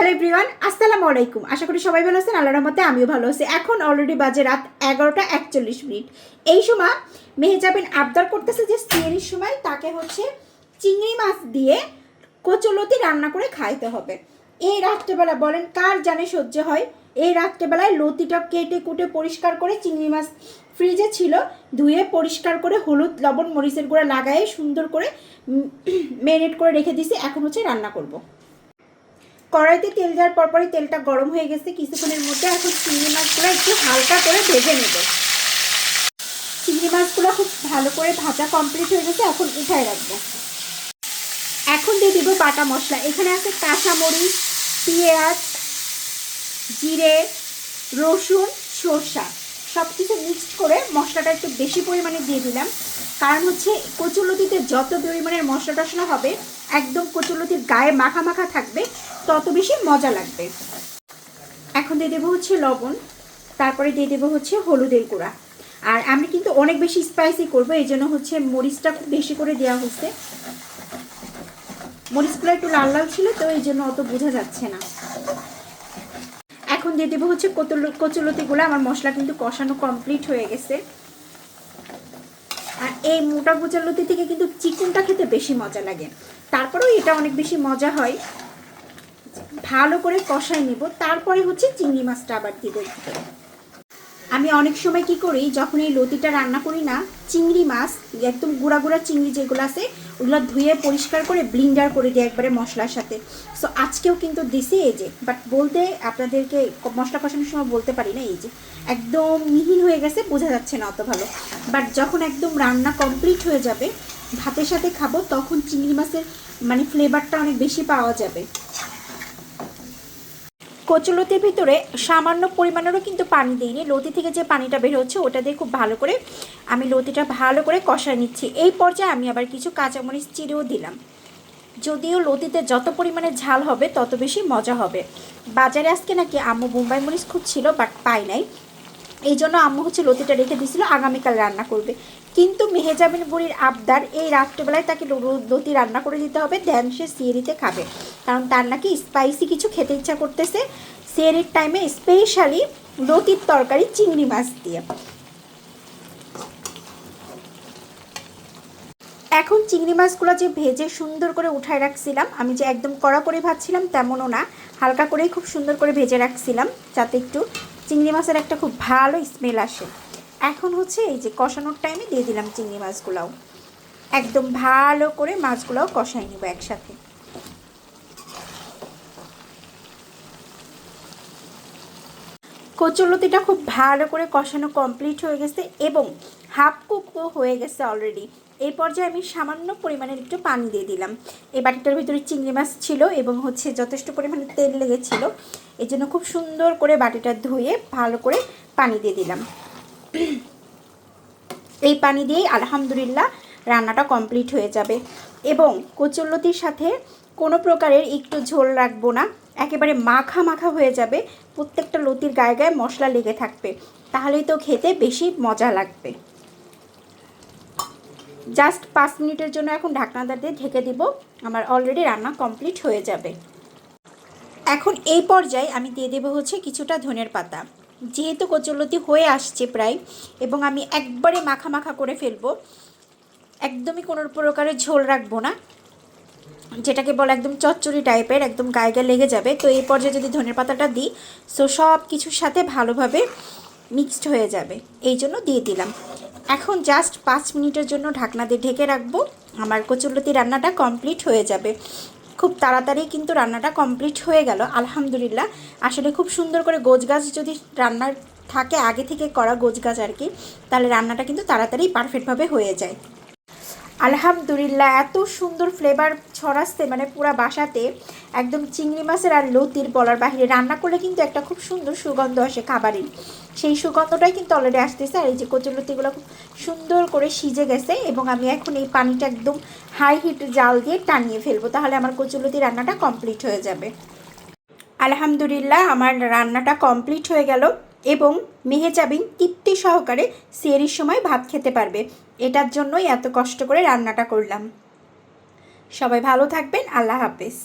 Hello everyone, আসসালামু আলাইকুম। আশা করি সবাই ভালো আছেন। আল্লাহর রহমতে আমিও ভালো আছি। এখন অলরেডি বাজে রাত 11টা 41 মিনিট। এই সময় মেহেজাবিন আবদার করতেছে যে সিয়ারির সময় তাকে হচ্ছে চিংড়ি মাছ দিয়ে কচুলতি রান্না করে খাইতে হবে। এই রাত্রেবেলা বলেন কার জানে সহ্য হয়? এই রাত্রেবেলায় লতিটা কেটে কুটে পরিষ্কার করে, চিংড়ি মাছ ফ্রিজে ছিল, ধুয়ে পরিষ্কার করে হলুদ লবণ মরিচের গুঁড়া লাগায়ে সুন্দর করে ম্যারিনেট করে রেখে দিছি। এখন হচ্ছে রান্না করব। কড়াইতে তেল দেওয়ার পরপরই তেলটা গরম হয়ে গেছে। কিছুক্ষণের মধ্যে এখন চিংড়ি মাছগুলো একটু হালকা করে ভেজে নেব। চিংড়ি মাছগুলো খুব ভালো করে ভাজা কমপ্লিট হয়ে গেছে, এখন উঠায় রাখবো। এখন দিয়ে দেবো বাটা মশলা। এখানে আছে কাঁচামরিচ, পেঁয়াজ, জিরে, রসুন, সরষা, সব কিছু মিক্সড করে মশলাটা একটু বেশি পরিমাণে দিয়ে দিলাম। কারণ হচ্ছে কচুলতিতে যত পরিমাণের মশলা টশলা হবে, একদম কচুলতির গায়ে মাখা মাখা থাকবে, তত বেশি মজা লাগবে। এখন দিয়ে দেবো হচ্ছে লবণ, তারপরে দিয়ে দেবো হচ্ছে হলুদের গুঁড়া। আর আমি কিন্তু অনেক বেশি স্পাইসি করবো, এই জন্য হচ্ছে মরিচটা খুব বেশি করে দেওয়া হচ্ছে। মরিচগুলো একটু লাল লাল ছিল, তো এই জন্য অত বোঝা যাচ্ছে না। এখন দিয়ে দেবো হচ্ছে কচুলতিগুলো। আমার মশলা কিন্তু কষানো কমপ্লিট হয়ে গেছে। আর এই মোটা কচুলতি থেকে কিন্তু চিকেনটা খেতে বেশি মজা লাগে, তারপরেও এটা অনেক বেশি মজা হয়। ভালো করে কষাই নিব, তারপরে হচ্ছে চিংড়ি মাছটা আবার দিব। আমি অনেক সময় কি করি, যখন এই লতিটা রান্না করি না, চিংড়ি মাছ একদম গুঁড়া গুঁড়া চিংড়ি যেগুলো আছে ওগুলো ধুয়ে পরিষ্কার করে ব্লিন্ডার করে দিই একবারে মশলার সাথে। সো আজকেও কিন্তু দিছি এই যে, বাট বলতে আপনাদেরকে মশলা কষানোর সময় বলতে পারি না, এই যে একদম মিহিন হয়ে গেছে, বোঝা যাচ্ছে না অত ভালো। বাট যখন একদম রান্না কমপ্লিট হয়ে যাবে, ভাতের সাথে খাবো, তখন চিংড়ি মাছের মানে ফ্লেভারটা অনেক বেশি পাওয়া যাবে। কচুলতির ভিতরে সামান্য পরিমাণেরও কিন্তু পানি দিইনি। লতি থেকে যে পানিটা বের হচ্ছে ওটা দিয়ে খুব ভালো করে আমি লতিটা ভালো করে কষায় নিচ্ছি। এই পর্যায়ে আমি আবার কিছু কাঁচামরিচ চিড়েও দিলাম। যদিও লতিতে যত পরিমাণে ঝাল হবে তত বেশি মজা হবে। বাজারে আজকে নাকি আম্মু বোম্বাই মরিচ খুঁজছিল, বাট পাই নাই। এই জন্য আম্মু হচ্ছে লতিটা রেখে দিয়েছিল, আগামীকাল রান্না করবে। কিন্তু মেহেজাবিন বুড়ির আবদার, এই রাত্রেবেলায় তাকে লতি রান্না করে দিতে হবে, দেন সে সিয়ারিতে খাবে। কারণ তার নাকি স্পাইসি কিছু খেতে ইচ্ছা করতেছে সিয়ারির টাইমে, স্পেশালি লতির তরকারি চিংড়ি মাছ দিয়ে। এখন চিংড়ি মাছগুলো যে ভেজে সুন্দর করে উঠায় রাখছিলাম, আমি যে একদম কড়া করে ভাজছিলাম তেমনও না, হালকা করেই খুব সুন্দর করে ভেজে রাখছিলাম, যাতে একটু চিংড়ি মাছের একটা খুব ভালো স্মেল আসে। এখন হচ্ছে এই যে কষানোর টাইমে দিয়ে দিলাম চিংড়ি মাছগুলাও, একদম ভালো করে মাছগুলাও কষাই নেব একসাথে। কচুলতিটা খুব ভালো করে কষানো কমপ্লিট হয়ে গেছে এবং হাফ কুকও হয়ে গেছে অলরেডি। এই পর্যায়ে আমি সামান্য পরিমাণের একটু পানি দিয়ে দিলাম। এই বাটিটার ভিতরে চিংড়ি মাছ ছিল এবং হচ্ছে যথেষ্ট পরিমাণে তেল লেগেছিল, এই জন্য খুব সুন্দর করে বাটিটা ধুয়ে ভালো করে পানি দিয়ে দিলাম। এই পানি দিয়েই আলহামদুলিল্লাহ রান্নাটা কমপ্লিট হয়ে যাবে। এবং কচুলতির সাথে কোনো প্রকারের একটু ঝোল রাখবো না, একেবারে মাখা মাখা হয়ে যাবে, প্রত্যেকটা লতির গায়ে গায়ে মশলা লেগে থাকবে, তাহলেই তো খেতে বেশি মজা লাগবে। জাস্ট 5 মিনিটের জন্য এখন ঢাকনাটা দিয়ে ঢেকে দিব, আমার অলরেডি রান্না কমপ্লিট হয়ে যাবে। এখন এই পর্যায়ে আমি দিয়ে দেবো হচ্ছে কিছুটা ধনের পাতা। যেহেতু কচুলতি হয়ে আসছে প্রায়, এবং আমি একবারে মাখা মাখা করে ফেলবো, একদমই কোনো প্রকারের ঝোল রাখবো না, যেটাকে বলে একদম চচ্চড়ি টাইপের, একদম গায়ে গায়ে লেগে যাবে। তো এই পর্যায়ে যদি ধনের পাতাটা দিই, সো সব কিছুর সাথে ভালোভাবে মিক্সড হয়ে যাবে, এই জন্য দিয়ে দিলাম। এখন জাস্ট 5 মিনিটের জন্য ঢাকনা দিয়ে ঢেকে রাখবো, আমার কচুলতি রান্নাটা কমপ্লিট হয়ে যাবে। খুব তাড়াতাড়ি কিন্তু রান্নাটা কমপ্লিট হয়ে গেল আলহামদুলিল্লাহ। আসলে খুব সুন্দর করে গোছগাছ যদি রান্নার থাকে, আগে থেকে করা গোছগাছ আর কি, তাহলে রান্নাটা কিন্তু তাড়াতাড়ি পারফেক্টভাবে হয়ে যায়। আলহামদুলিল্লাহ এত সুন্দর ফ্লেভার ছড়াচ্ছে, মানে পুরা বাসাতে একদম চিংড়ি মাছের আর লতির বলার বাহিরে। রান্না করলে কিন্তু একটা খুব সুন্দর সুগন্ধ আসে খাবারের, সেই সুগন্ধটাই কিন্তু অলরেডি আসতেছে। আর এই যে কচুলতিগুলো খুব সুন্দর করে সিজে গেছে, এবং আমি এখন এই পানিটা একদম হাই হিট জাল দিয়ে টানিয়ে ফেলবো, তাহলে আমার কচুলতি রান্নাটা কমপ্লিট হয়ে যাবে। আলহামদুলিল্লাহ আমার রান্নাটা কমপ্লিট হয়ে গেল, এবং মেহেজাবিন তৃপ্তি সহকারে সিয়ারির সময় ভাত খেতে পারবে। এটার জন্যই এত কষ্ট করে রান্নাটা করলাম। সবাই ভালো থাকবেন, আল্লাহ হাফেজ।